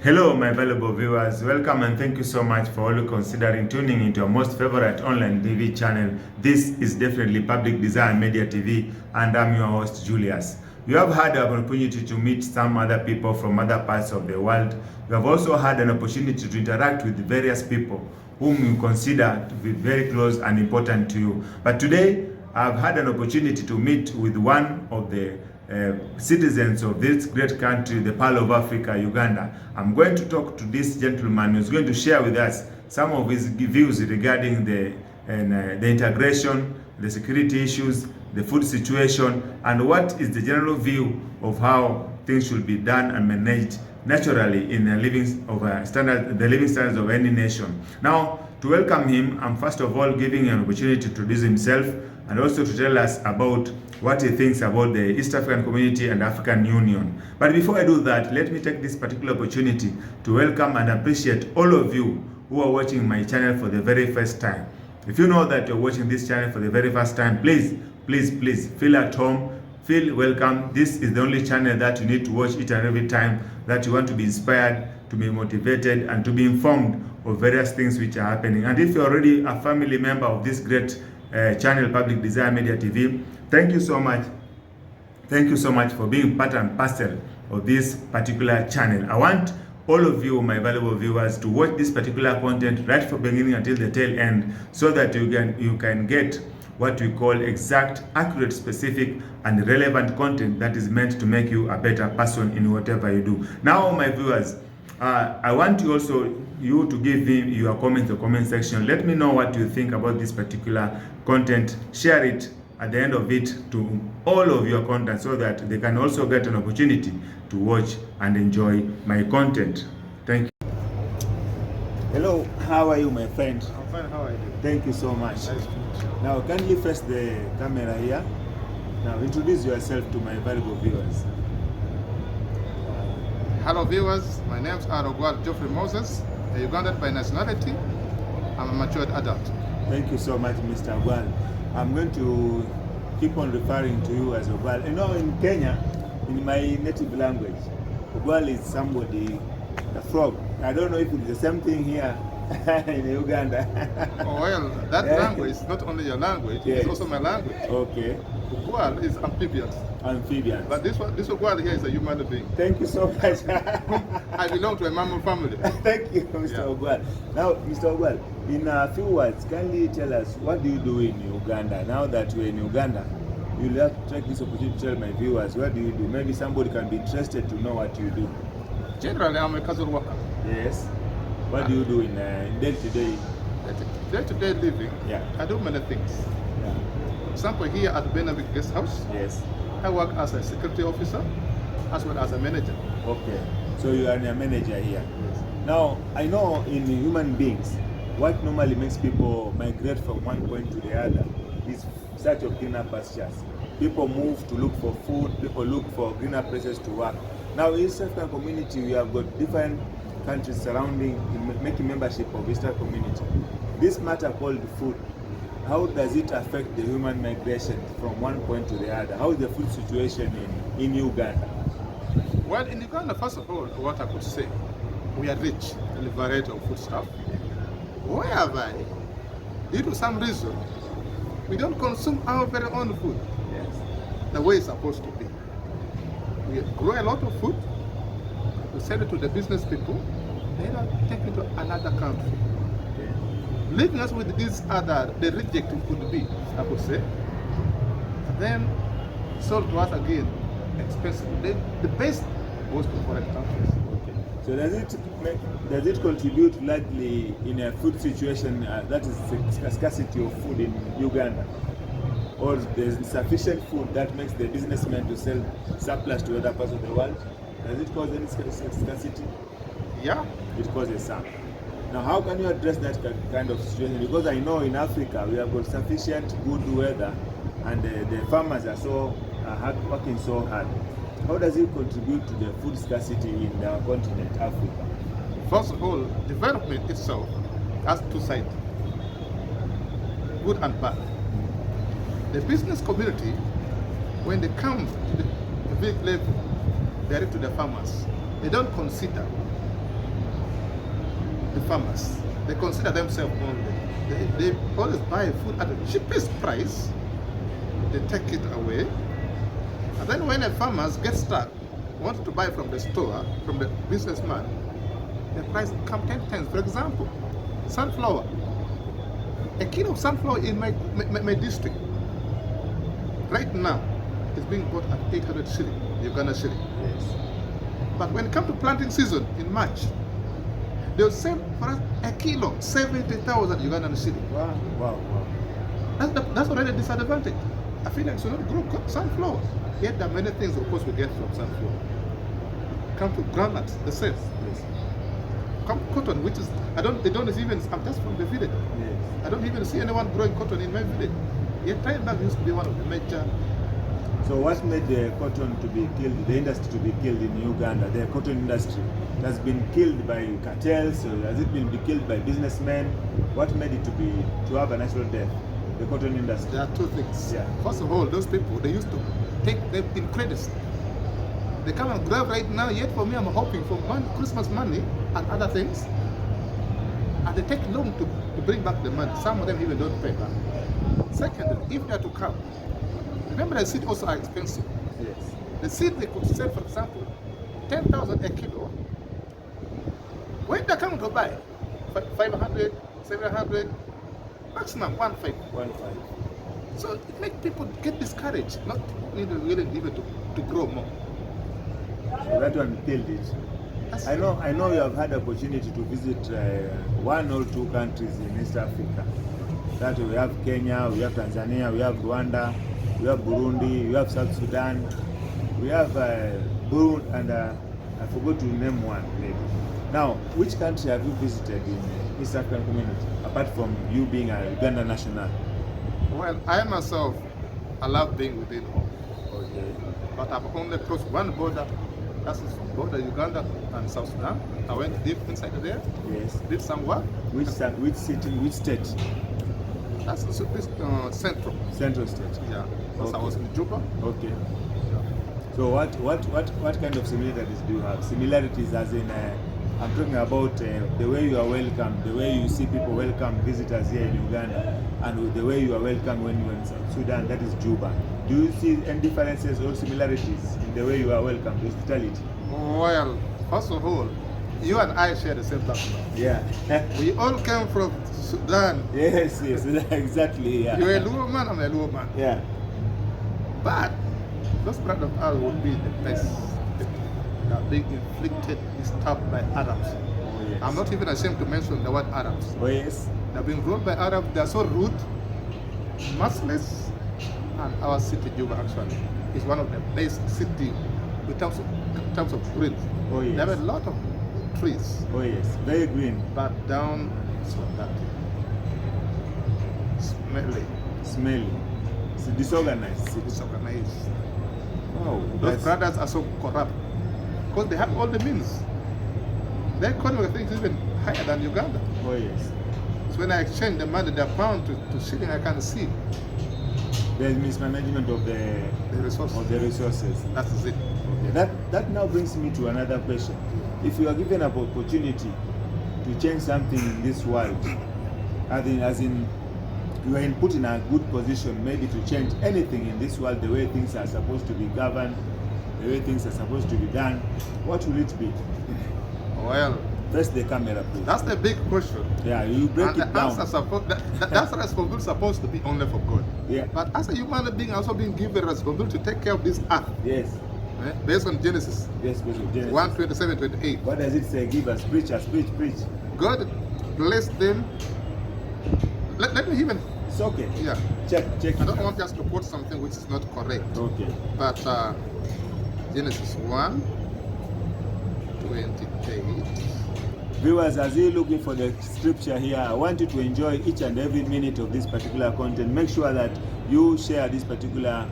Hello, my valuable viewers. Welcome and thank you so much for all considering tuning into your most favorite online TV channel. This is definitely Public Desire Media TV, and I'm your host, Julius. You have had an opportunity to meet some other people from other parts of the world. You have also had an opportunity to interact with various people whom you consider to be very close and important to you. But today, I've had an opportunity to meet with one of the citizens of this great country, the Pearl of Africa, Uganda. I'm going to talk to this gentleman who's going to share with us some of his views regarding the integration, the security issues, the food situation, and what is the general view of how things should be done and managed naturally in the living standards of any nation. Now, to welcome him, I'm first of all giving him an opportunity to introduce himself and also to tell us about what he thinks about the East African Community and African Union. But before I do that, let me take this particular opportunity to welcome and appreciate all of you who are watching my channel for the very first time. If you know that you're watching this channel for the very first time, please feel at home, feel welcome. This is the only channel that you need to watch each and every time that you want to be inspired, to be motivated, and to be informed of various things which are happening. And if you're already a family member of this great channel, Public Desire Media TV, thank you so much. Thank you so much for being part and parcel of this particular channel. I want all of you, my valuable viewers, to watch this particular content right from beginning until the tail end, so that you can get what we call exact, accurate, specific, and relevant content that is meant to make you a better person in whatever you do. Now, my viewers, I want you to give me your comments in the comment section. Let me know what you think about this particular content. Share it at the end of it to all of your content, so that they can also get an opportunity to watch and enjoy my content. Thank you. Hello, how are you, my friend? I'm fine, how are you? Thank you so much. Nice to meet you. Now, kindly face the camera here. Now, introduce yourself to my valuable viewers. Hello viewers, my name is Arogwal Geoffrey Moses, a Ugandan by nationality. I'm a matured adult. Thank you so much, Mr. Ogwal. I'm going to keep on referring to you as Ogwal. You know, in Kenya, in my native language, Ogwal is somebody, a frog. I don't know if it's the same thing here in Uganda. Oh, well, that language is not only your language, Yes. it's also my language. Okay. Ugwal is amphibious. Amphibians. But this Ugwal here is a human being. Thank you so much. I belong to a mammal family. Thank you, Mr. Yeah. Ogwal. Now, Mr. Ogwal, in a few words, kindly tell us, what do you do in Uganda? Now that you're in Uganda, you'll have to take this opportunity to tell my viewers, what do you do? Maybe somebody can be interested to know what you do. Generally, I'm a casual worker. Yes. What do you do in day-to-day? Day-to-day living, Yeah. I do many things. Yeah. For example, here at Benavik Guest House, Yes. I work as a security officer as well as a manager. Okay. So you are a manager here. Now, I know in human beings, what normally makes people migrate from one point to the other is search of greener pastures. People move to look for food, people look for greener places to work. Now, in East African community, we have got different countries surrounding, making membership of East African community. This matter called food, how does it affect the human migration from one point to the other? How is the food situation in Uganda? Well, in Uganda, first of all, what I could say, we are rich in a variety of food stuff. Whereby, due to some reason, we don't consume our very own food Yes. the way it's supposed to be. We grow a lot of food, we sell it to the business people, they don't take it to another country. Leaving us with the reject could be, I could say. Then sold to us again, expensive. The best goes to foreign countries. Okay. So does it contribute largely in a food situation that is a scarcity of food in Uganda? Or there's sufficient food that makes the businessmen to sell surplus to other parts of the world? Does it cause any scarcity? Yeah. It causes some. Now, how can you address that kind of situation? Because I know in Africa we have got sufficient good weather, and the farmers are working so hard. How does it contribute to the food scarcity in our continent, Africa? First of all, development itself has two sides, good and bad. The business community, when they come to the big level, direct to the farmers, they don't consider the farmers. They consider themselves only. They always buy food at the cheapest price. They take it away. And then when the farmers get stuck, want to buy from the store, from the businessman, the price come 10 times. For example, sunflower. A kilo of sunflower in my district right now is being bought at 800 shilling, Uganda shilling. Yes. But when it comes to planting season in March, they'll sell for us a kilo, 70,000 Ugandan shilling. Wow, wow, wow. That's already a disadvantage. I feel like we should not grow sunflower. Yet there are many things, of course, we get from sunflower. Come to groundnuts, the same. Yes. Come cotton, which is, they don't even, I'm just from the village. Yes. I don't even see anyone growing cotton in my village. Yet Thailand used to be one of the major. So what made the cotton to be killed, the industry to be killed in Uganda, the cotton industry? It has been killed by cartels, or has it been killed by businessmen? What made it to have a natural death, the cotton industry? There are two things. Yeah. First of all, those people, they used to take them in credits. They come and grab right now, yet for me, I'm hoping for Christmas money and other things. And they take long to bring back the money. Some of them even don't pay back. Secondly, if they are to come, remember the seed also are expensive. Yes. The seed they could sell, for example, 10,000 a kilo. When they come to buy, 500, 700, maximum 1.5. 1.5. So it makes people get discouraged, not even willing even to grow more. So that one killed it. I know you have had the opportunity to visit one or two countries in East Africa. That we have Kenya, we have Tanzania, we have Rwanda, we have Burundi, we have South Sudan, we have Burundi, and I forgot to name one maybe. Now, which country have you visited in East African community, apart from you being a Uganda national? Well, I myself, I love being within home. Okay. But I've only crossed one border, that's the border Uganda and South Sudan. I went deep inside there, Yes. did some work. Which city, which state? That's central. Central state. Yeah, because I Okay. was in Juba. Okay. So what kind of similarities do you have? Similarities as in, I'm talking about the way you are welcome, the way you see people welcome visitors here in Uganda, and the way you are welcome when you are in South Sudan, that is Juba. Do you see any differences or similarities in the way you are welcomed, hospitality? Well, first of all, you and I share the same background. Yeah. We all came from Sudan. Yes, exactly. Yeah. You're a Luo man, I'm a Luo man. Yeah. But those part of us would be the best that are being inflicted this stuff by Arabs. Oh, yes. I'm not even ashamed to mention the word Arabs. Oh, yes. They're being ruled by Arabs. They're so rude, merciless, and our city, Juba, actually, is one of the best cities in terms of green. Oh, yes. There are a lot of trees, Oh, yes. Very green. but down so dirty, smelly, Smelly. It's disorganized. disorganized. Wow. Those brothers are so corrupt because they have all the means. Their economy, I think, is even higher than Uganda. Oh, yes. So when I exchange the money, the pound to shilling, I can see There's mismanagement of the resources. That is it. Okay. That now brings me to another question. If you are given an opportunity to change something in this world, as in you are put in a good position maybe to change anything in this world, the way things are supposed to be governed, the way things are supposed to be done, what will it be? Well, Press the camera, please. that's the big question. Yeah, you break And it the down. answer that's responsibility supposed to be only for God. Yeah. But as a human being, also being given responsibility to take care of this earth, Yes. based on Genesis Yes, Genesis. 1:27, 28. What does it say? Give us, preach us, preach. God blessed them. Let me even, It's okay. yeah. Check. I don't want us to quote something which is not correct. Okay. But Genesis 1:28. Viewers, as you're looking for the scripture here, I want you to enjoy each and every minute of this particular content. Make sure that you share this particular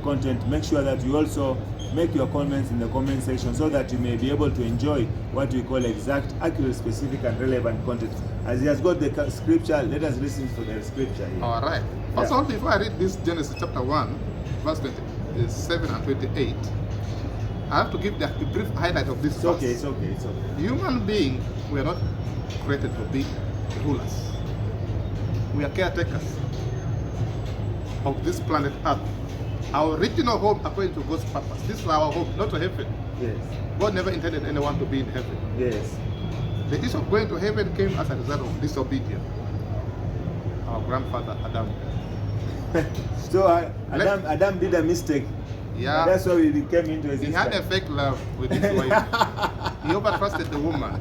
content. Make sure that you also make your comments in the comment section so that you may be able to enjoy what we call exact, accurate, specific, and relevant content. As he has got the scripture, let us listen to the scripture here. All right. First of all, before I read this Genesis chapter 1, verse 27 and 28, I have to give the brief highlight of this. It's okay, it's okay, it's okay. Human beings were not created to be rulers. We are caretakers of this planet Earth. Our original home according to God's purpose. This is our home, not to heaven. Yes. God never intended anyone to be in heaven. Yes. The issue of going to heaven came as a result of disobedience. Our grandfather Adam. So Adam did a mistake. Yeah. And that's why we came into existence. He had a fake love with his wife. He overtrusted the woman.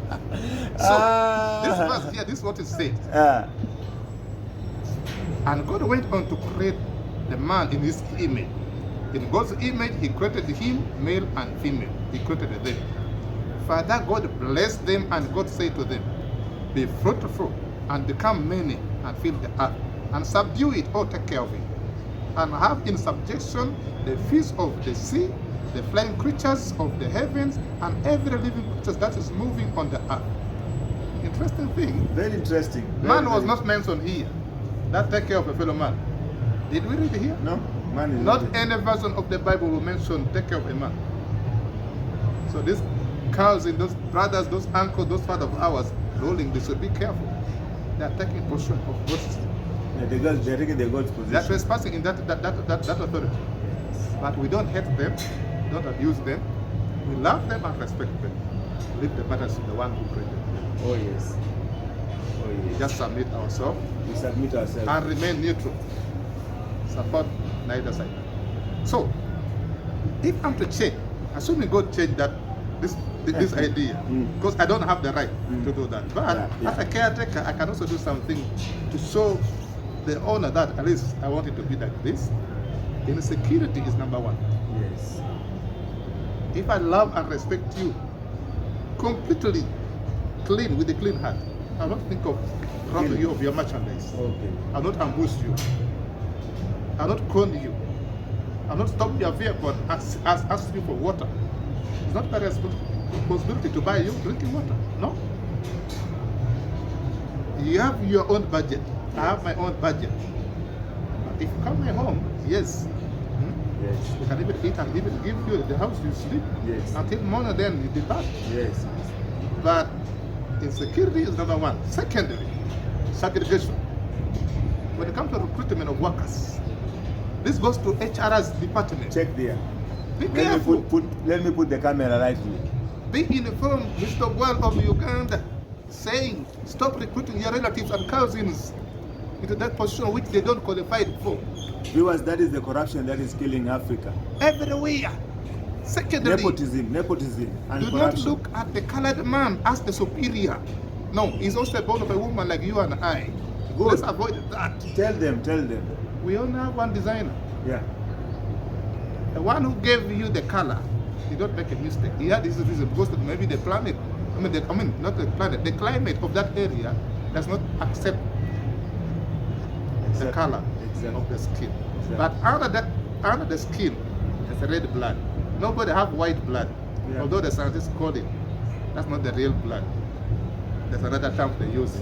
So this verse here, this is what it said. And God went on to create the man in his image. In God's image, he created him, male and female. He created them. Father God blessed them, and God said to them, be fruitful and become many and fill the earth and subdue it or take care of it. And have in subjection the fish of the sea, the flying creatures of the heavens, and every living creature that is moving on the earth. Interesting thing. Very interesting. Man was not mentioned here. That take care of a fellow man. Did we read it here? No, man is Not any version of the Bible will mention take care of a man. So these cousins, those brothers, those uncles, those fathers of ours ruling, they should be careful. They are taking possession of God's. They're taking the God's position. They are trespassing in that authority. But we don't hate them, don't abuse them. We love them and respect them. Leave the matters to the one who created them. Oh yes. Oh yes. Just submit ourselves. We submit ourselves. And remain neutral. Support neither side. So, if I'm to change, assuming God changed this idea, because I don't have the right to do that. But as a caretaker, I can also do something to show the owner that at least I want it to be like this. Insecurity is number one. Yes. If I love and respect you completely clean with a clean heart, I'll not think of robbing you of your merchandise. Okay. I'll not ambush you. I'll not con you. I'll not stop your vehicle and ask you for water. It's not my responsibility to buy you drinking water. No. You have your own budget. I have my own budget. But if you come my home, yes. Yes. We can even eat and even give you the house you sleep. Yes. Until morning, then you depart. Yes. But insecurity is number one. Secondly, segregation. When it comes to recruitment of workers, this goes to HR's department. Check there. Be careful. Let me put the camera rightly. Be informed, Mr. Well of Uganda, saying stop recruiting your relatives and cousins into that position which they don't qualify for. Viewers, that is the corruption that is killing Africa. Everywhere. Secondly, nepotism, and do corruption. not look at the colored man as the superior. No, he's also born of a woman like you and I. Good. Let's avoid that. Tell them. We only have one designer. Yeah. The one who gave you the color did not make a mistake. He had this reason because maybe the planet, not the planet, the climate of that area does not accept the color of the skin. Exactly. But under the skin, there's a red blood. Nobody have white blood. Yeah. Although the scientists call it, that's not the real blood. There's another term they use.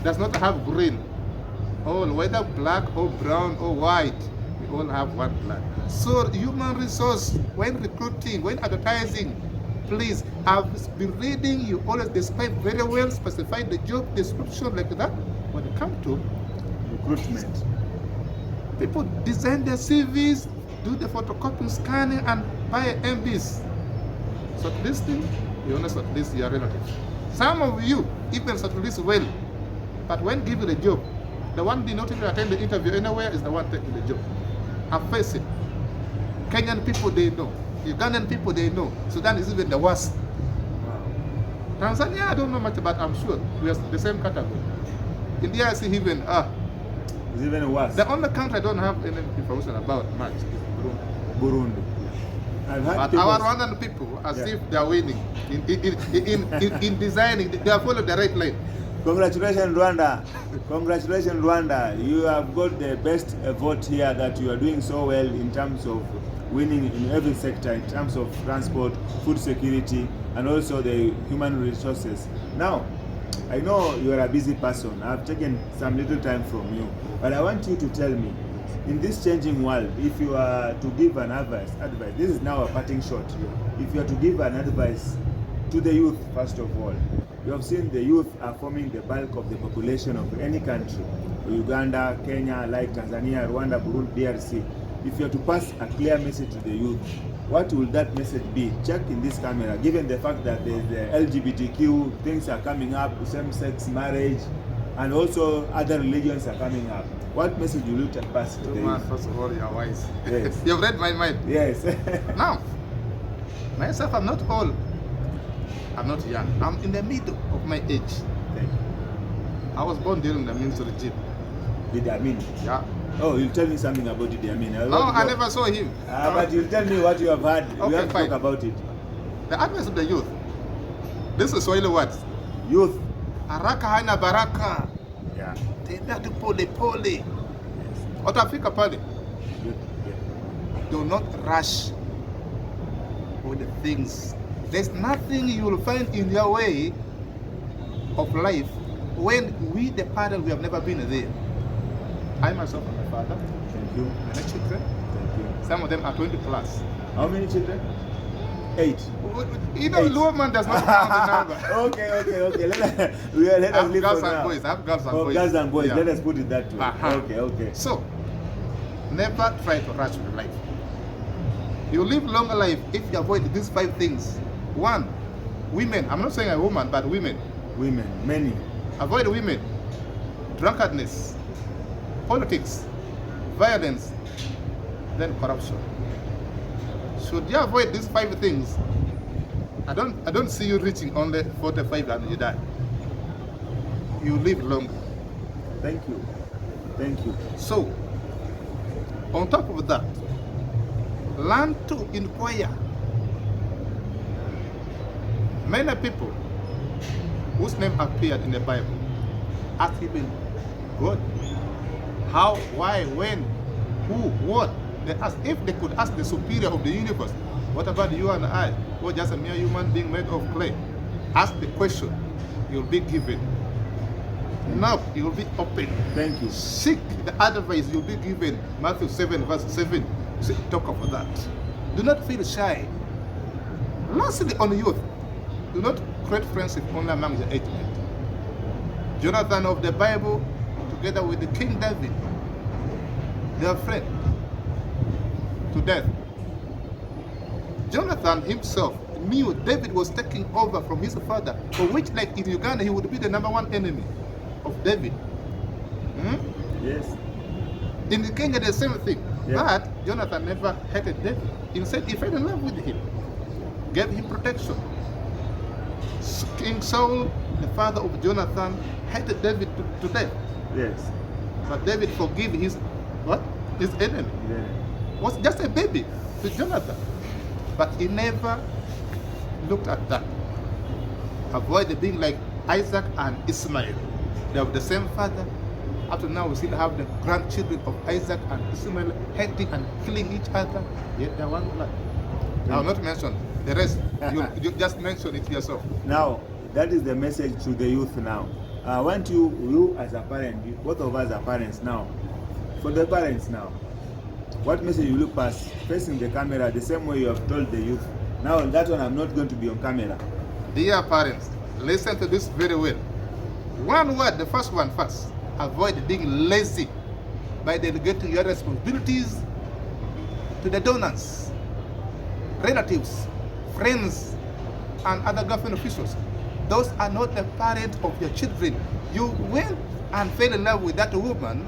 Does not have green. All, whether black or brown or white, we all have one blood. So human resource, when recruiting, when advertising, please, I've been reading, you always describe very well, specify the job description like that. When it comes to recruitment, people design their CVs, do the photocopy, scanning, and buy MBs. So this thing, you only shortlist your relatives. Some of you even shortlist well, but when given a job, the one did not even attend the interview anywhere is the one taking the job. I face it. Kenyan people, they know. Ugandan people, they know. Sudan is even the worst. Wow. Tanzania, I don't know much, but I'm sure we are the same category. India, I see even, it's even worse. The only country I don't have any information about much is Burundi. But our Rwandan people, as if they are winning in designing, they have followed the right lane. Congratulations, Rwanda. Congratulations, Rwanda. You have got the best vote here, that you are doing so well in terms of winning in every sector, in terms of transport, food security, and also the human resources. Now, I know you are a busy person. I've taken some little time from you, but I want you to tell me, In this changing world, if you are to give an advice, this is now a parting shot. If you are to give an advice to the youth, first of all, you have seen the youth are forming the bulk of the population of any country, Uganda, Kenya, like Tanzania, Rwanda, Burundi, DRC. If you are to pass a clear message to the youth, what will that message be? Check in this camera, given the fact that the LGBTQ things are coming up, same-sex marriage, and also other religions are coming up. What message will you pass to the youth? First of all, you are wise. Yes. You've read my mind. Yes. Now, myself, I'm not old. I'm not young. I'm in the middle of my age. Thank you. I was born during the Amin's regime. Idi Amin. Yeah. Oh, you'll tell me something about Idi Amin. No, I never saw him. But you'll tell me what you have heard. Okay, We have to fine. talk about it. The advice of the youth. This is Swahili words. Youth. Haraka haina baraka. Yeah. Tenda tu pole pole. Yes. Utafika pale. Youth. Yeah. Do not rush with the things. There's nothing you will find in your way of life when we, the parents, we have never been there. I myself am a father, Thank you. many children. Thank you. Some of them are 20 plus. How many children? 8. Even Eight. woman does not count the number. Okay. Let I us have leave girls for and now. boys. I have girls and Oh, boys. girls and boys. Yeah. Let us put it that way. Uh-huh. Okay. So, never try to rush with life. You live longer life if you avoid these 5 things. 1, women. I'm not saying a woman, but women. Women, many. Avoid women, drunkenness, politics, violence, then corruption. Should you avoid these 5 things, I don't see you reaching only 45 and you die. You live longer. Thank you. So, on top of that, learn to inquire. Many people whose name appeared in the Bible asked even God, how, why, when, who, what. They asked, if they could ask the superior of the universe, what about you and I? We're just a mere human being made of clay. Ask the question, you'll be given. Knock, you'll be open. Thank you. Seek the advice, you'll be given. Matthew 7 verse 7. Talk about that. Do not feel shy. Lastly, on youth, do not create friendship only among the age mate. Jonathan of the Bible, together with the King David, they are friends to death. Jonathan himself knew David was taking over from his father, for which, like in Uganda, he would be the #1 enemy of David. Yes. In Kenya, the same thing. Yeah. But Jonathan never hated David. Instead, he fell in love with him, gave him protection. King Saul, the father of Jonathan, hated David to death. Yes. But David forgave his enemy. Yeah. Was just a baby to Jonathan. But he never looked at that. Avoid being like Isaac and Ishmael. They have the same father. Up to now, we still have the grandchildren of Isaac and Ishmael hating and killing each other. Yet they are one blood. I will not mention the rest. You just mention it yourself. Now, that is the message to the youth now. I want you as a parent, both of us are parents now. For the parents now, what message will you pass facing the camera the same way you have told the youth? Now, that one I'm not going to be on camera. Dear parents, listen to this very well. One word, the first one first. Avoid being lazy by delegating your responsibilities to the donors, relatives, friends, and other government officials. Those are not the parents of your children. You went and fell in love with that woman,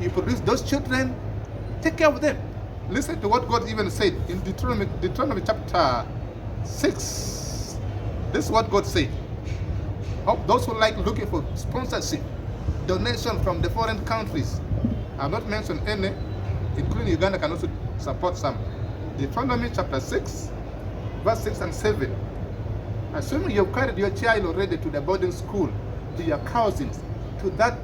you produced those children, take care of them. Listen to what God even said in Deuteronomy chapter 6. This is what God said. Those who like looking for sponsorship, donation from the foreign countries, I've not mentioned any, including Uganda can also support some. Deuteronomy chapter 6, verse 6 and 7. Assuming you've carried your child already to the boarding school, to your cousins, to that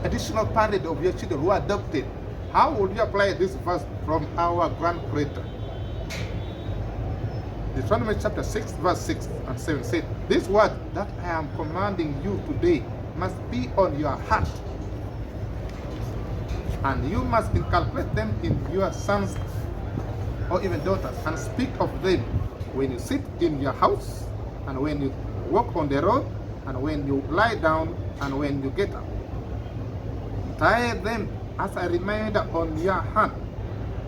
additional parent of your children who are adopted, how would you apply this verse from our grand creator? Deuteronomy chapter 6, verse 6 and 7 said, this word that I am commanding you today must be on your heart. And you must inculcate them in your sons or even daughters and speak of them when you sit in your house and when you walk on the road and when you lie down and when you get up. Tie them as a reminder on your hand,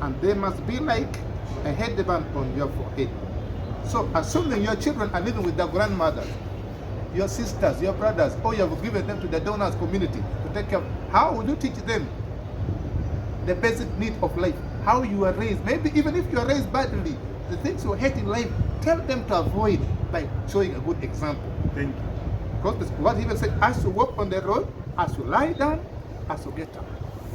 and they must be like a headband on your forehead. So assuming your children are living with their grandmothers, your sisters, your brothers, or you have given them to the donors community to take care of, how will you teach them the basic need of life? How you are raised? Maybe even if you are raised badly, the things you hate in life, tell them to avoid by showing a good example. Thank you. Because what he even said, as you walk on the road, as you lie down, as you get up.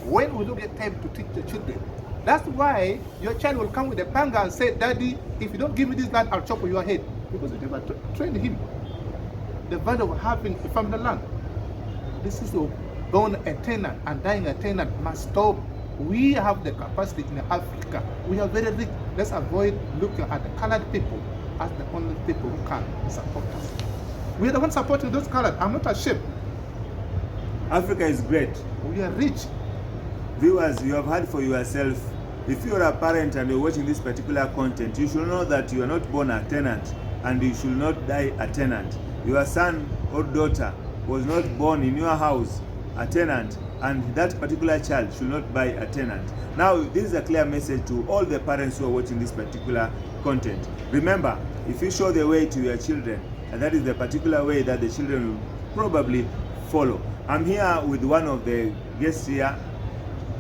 When will you get time to teach the children? That's why your child will come with a panga and say, Daddy, if you don't give me this land, I'll chop your head. Because you never trained him. The value of having a family land. This is born a tenant and dying a tenant must stop. We have the capacity in Africa. We are very rich. Let's avoid looking at the colored people as the only people who can support us. We are the ones supporting those colored. I'm not ashamed. Africa is great. We are rich. Viewers, you have heard for yourself. If you are a parent and you're watching this particular content, you should know that you are not born a tenant and you should not die a tenant. Your son or daughter was not born in your house a tenant, and that particular child should not buy a tenant. Now, this is a clear message to all the parents who are watching this particular content. Remember, if you show the way to your children, and that is the particular way that the children will probably follow. I'm here with one of the guests here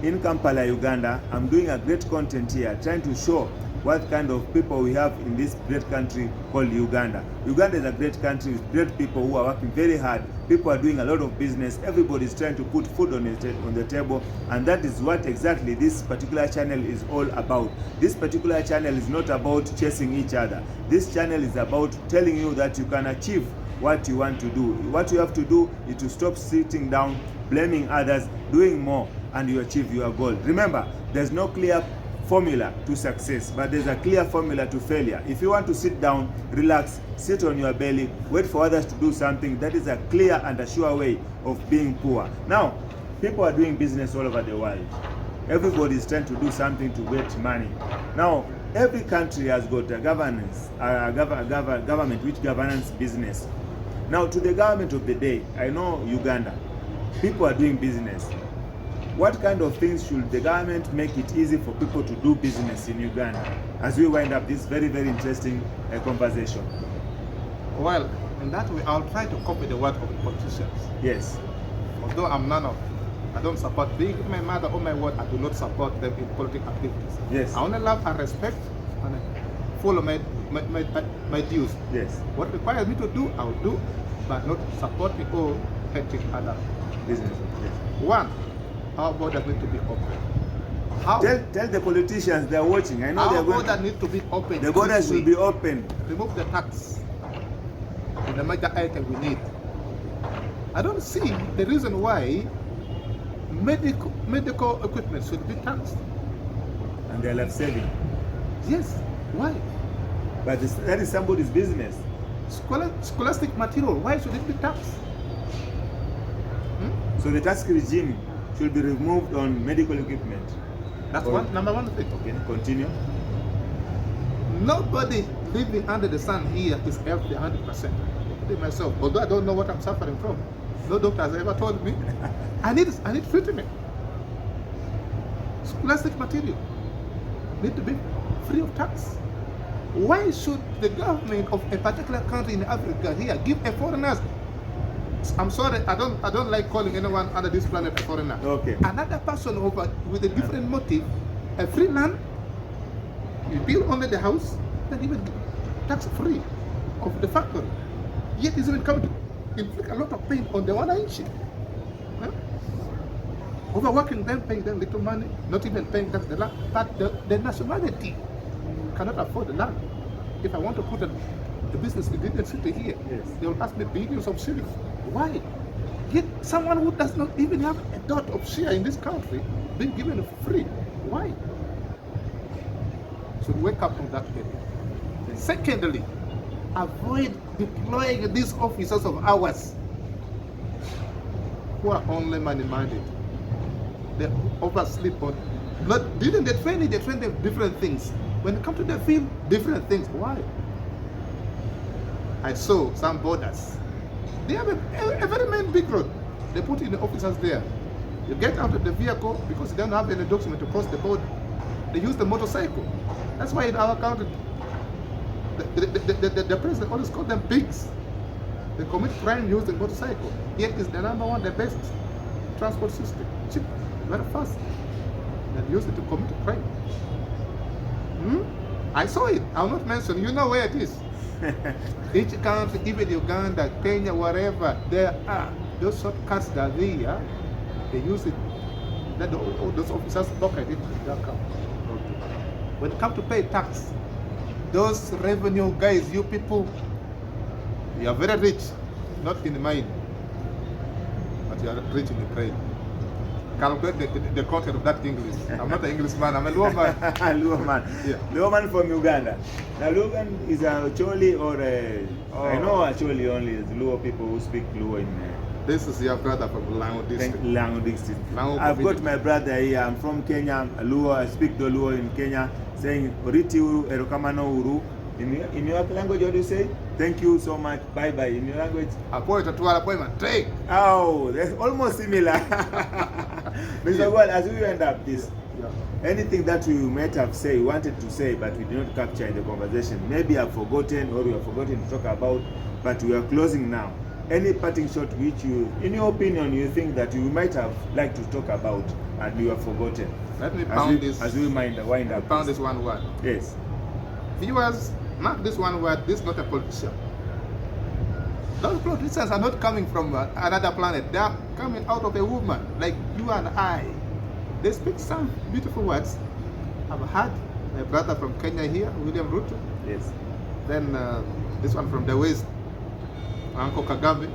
in Kampala, Uganda. I'm doing a great content here, trying to show what kind of people we have in this great country called Uganda. Uganda is a great country with great people who are working very hard. People are doing a lot of business. Everybody is trying to put food on the table, and that is what exactly this particular channel is all about. This particular channel is not about chasing each other. This channel is about telling you that you can achieve what you want to do. What you have to do is to stop sitting down, blaming others, doing more, and you achieve your goal. Remember, there's no clear formula to success, but there's a clear formula to failure. If you want to sit down, relax, sit on your belly, wait for others to do something, that is a clear and a sure way of being poor. Now, people are doing business all over the world. Everybody is trying to do something to get money. Now, every country has got a governance, government which governs business. Now, to the government of the day, I know Uganda, people are doing business. What kind of things should the government make it easy for people to do business in Uganda? As we wind up this very, very interesting conversation. Well, in that way, I'll try to copy the work of the politicians. Yes. Although I don't support, being my mother or my word, I do not support them in political activities. Yes. I only love and respect and I follow my dues. Yes. What requires me to do, I'll do, but not supporting or hating other Business. Yes. One, our borders need to be open. How? Tell the politicians they're watching. I know Our they're going. borders need to be open. The borders should be open. Remove the tax on the major item we need. I don't see the reason why medical equipment should be taxed. And they're life saving. Yes, why? But that is somebody's business. Scholastic material, why should it be taxed? So the tax regime should be removed on medical equipment. That's number one thing. Okay, continue. Nobody living under the sun here is healthy 100%. Including myself, although I don't know what I'm suffering from. No doctor has ever told me. I need treatment. Scholastic material need to be free of tax. Why should the government of a particular country in Africa here give a foreigner? I'm sorry, I don't like calling anyone under this planet a foreigner. Okay. Another person over with a different motive, a free land, you build only the house, then even tax free of the factory. Yet it's even coming to inflict a lot of pain on the one nation. Huh? Overworking them, paying them little money, not even paying tax the land, but the nationality cannot afford the land. If I want to put a business in the city here, yes, they will ask me billions of shillings. Why? Yet someone who does not even have a dot of share in this country being given free. Why? Should wake up on that area. Secondly, avoid deploying these officers of ours who are only money-minded. They oversleep on. Not didn't they train it? They train them different things. When it comes to the field, different things. Why? I saw some borders. They have a very main big road. They put in the officers there. You get out of the vehicle because they don't have any document to cross the border. They use the motorcycle. That's why in our country, the president always called them pigs. They commit crime using motorcycle. Yet it's the number one, the best transport system. Cheap, very fast. They use it to commit crime. I saw it. I'll not mention. You know where it is. Each country, even Uganda, Kenya, wherever, there are those shortcuts that are there. They use it. Let all those officers pocket it in their account. When it comes to pay tax, those revenue guys, you people, you are very rich, not in the mind, but you are rich in the brain. Calculate the content of that English. I'm not an Englishman, I'm a Luo man. Luo man. Yeah. Luo man from Uganda. Now Luo man is a Choli or a... I know a Choli only is Luo people who speak Luo in... This is your brother from Lango district. Lango district. Lango I've got my brother here. I'm from Kenya. Luo. I speak the Luo in Kenya, saying Oriti uru erokamano uru. In your language, what do you say? Thank you so much. Bye bye. In your language, take. Oh, that's almost similar. Mr. Gold, as we end up this, anything that you might have said, wanted to say, but we did not capture in the conversation, maybe I've forgotten or we have forgotten to talk about, but we are closing now. Any parting shot which you, in your opinion, you think that you might have liked to talk about and you have forgotten? Let me pound this. As we wind up. Pound this one word. Yes. Viewers, mark this one word. This is not a politician. Those politicians are not coming from another planet. They are coming out of a woman like you and I. They speak some beautiful words. I've had my brother from Kenya here, William Ruto. Yes. Then this one from the West, Uncle Kagame.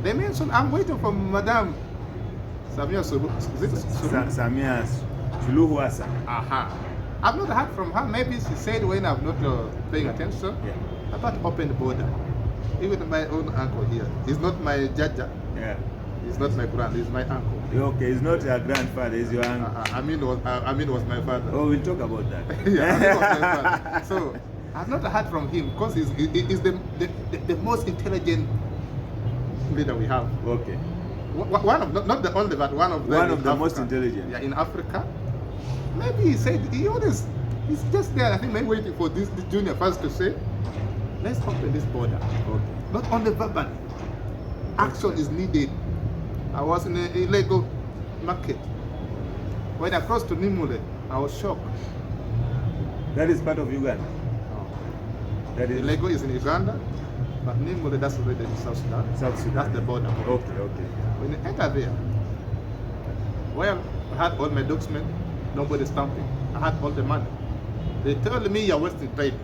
They mentioned, I'm waiting for Madam Samia Samia Suluhu Hassan. Aha. I've not heard from her. Maybe she said when I'm not paying attention about open border. Even my own uncle here. He's not my jaja. Yeah. He's not my grand. He's my uncle. Okay, he's not your grandfather. He's your uncle. Amin was my father. Oh, we'll talk about that. Yeah, Amin was my father. So I've not heard from him because he's the most intelligent leader we have. Okay. One of not the only, but one of the most intelligent. Yeah, in Africa. Maybe he said he's just there. I think maybe waiting for this junior first to say, let's open this border. Okay. Not only verbally. Action is needed. I was in a illegal market. When I crossed to Nimule, I was shocked. That is part of Uganda. That is Lego is in Uganda, but Nimule, that's already in South Sudan. South Sudan. That's the border. Okay, okay. When you enter there, well, I had all my documents, nobody stamping. I had all the money. They tell me you're wasting time.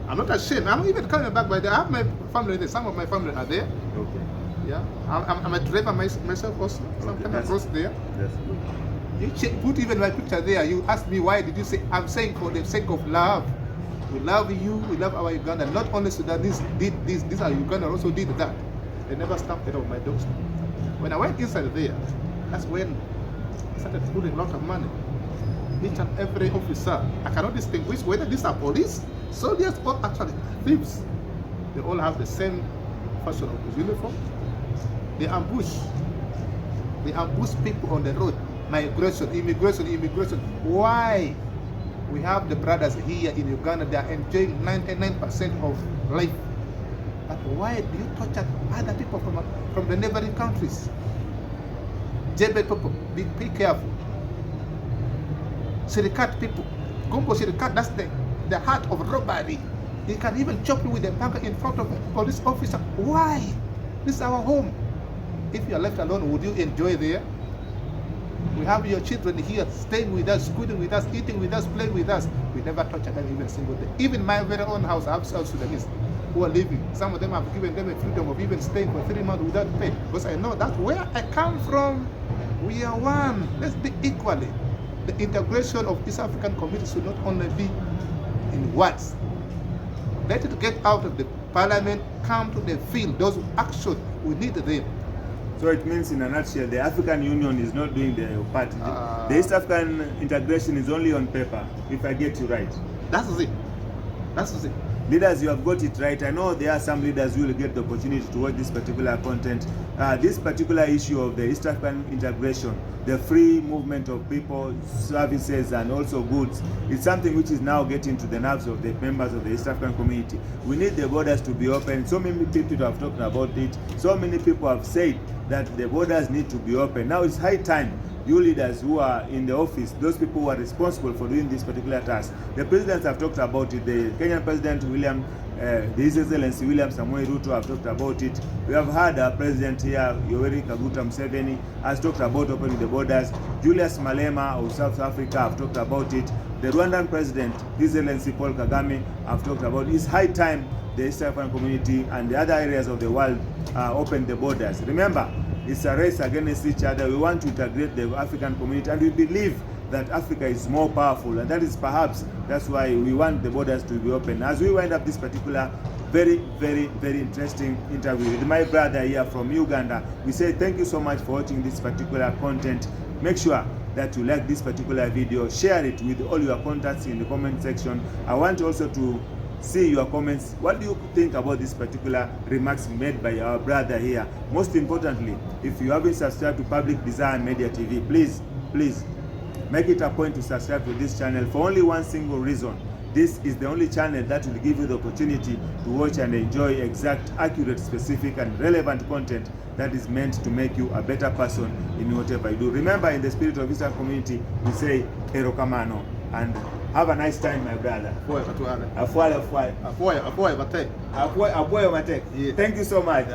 I'm not ashamed. I'm even coming back by there. I have my family there. Some of my family are there. Okay. Yeah. I'm a driver myself also. Sometimes I cross there. That's good. You put even my picture there. You ask me why did you say? I'm saying for the sake of love. We love you. We love our Uganda. Not only Sudanese did this. These are Uganda also did that. They never stamped it on my document. When I went inside there, that's when I started putting a lot of money. Each and every officer, I cannot distinguish whether these are police, soldiers, or actually thieves. They all have the same fashion of the uniform. They ambush people on the road. Migration, immigration. Why? We have the brothers here in Uganda, they are enjoying 99% of life. But why do you torture other people from the neighboring countries? Jebel people, be careful. Shirikat people, Gombo Shirikat, that's the heart of robbery. They can even chop you with a banker in front of a police officer. Why? This is our home. If you are left alone, would you enjoy there? We have your children here staying with us, schooling with us, eating with us, playing with us. We never torture them even a single day. Even my very own house, I have South Sudanese who are living. Some of them have given them a freedom of even staying for 3 months without pay. Because I know that's where I come from. We are one. Let's be equally. The integration of East African communities should not only be in words. Let it get out of the parliament, come to the field. Those actions, we need them. So it means in a nutshell, the African Union is not doing their part. The East African integration is only on paper, if I get you right. That's it. That's it. Leaders, you have got it right. I know there are some leaders who will get the opportunity to watch this particular content. This particular issue of the East African integration, the free movement of people, services, and also goods, is something which is now getting to the nerves of the members of the East African community. We need the borders to be open. So many people have talked about it. So many people have said that the borders need to be open. Now it's high time you leaders who are in the office, those people who are responsible for doing this particular task. The presidents have talked about it. The Kenyan President His Excellency William Samoei Ruto have talked about it. We have had our president here, Yoweri Kaguta Museveni, has talked about opening the borders. Julius Malema of South Africa have talked about it. The Rwandan President, His Excellency Paul Kagame, have talked about it. It's high time the East African community and the other areas of the world open the borders. Remember, it's a race against each other. We want to integrate the African community, and we believe that Africa is more powerful, and that is perhaps that's why we want the borders to be open. As we wind up this particular very interesting interview with my brother here from Uganda, we say thank you so much for watching this particular content. Make sure that you like this particular video, share it with all your contacts in the comment section. I want also to see your comments. What do you think about this particular remarks made by our brother here? Most importantly, if you haven't subscribed to Public Desire Media TV, please make it a point to subscribe to this channel for only one single reason. This is the only channel that will give you the opportunity to watch and enjoy exact, accurate, specific, and relevant content that is meant to make you a better person in whatever you do. Remember, in the spirit of Eastern community, we say erokamano, and have a nice time, my brother. Thank you so much.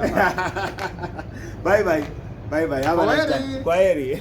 Bye bye. Have a nice time. Kwaheri.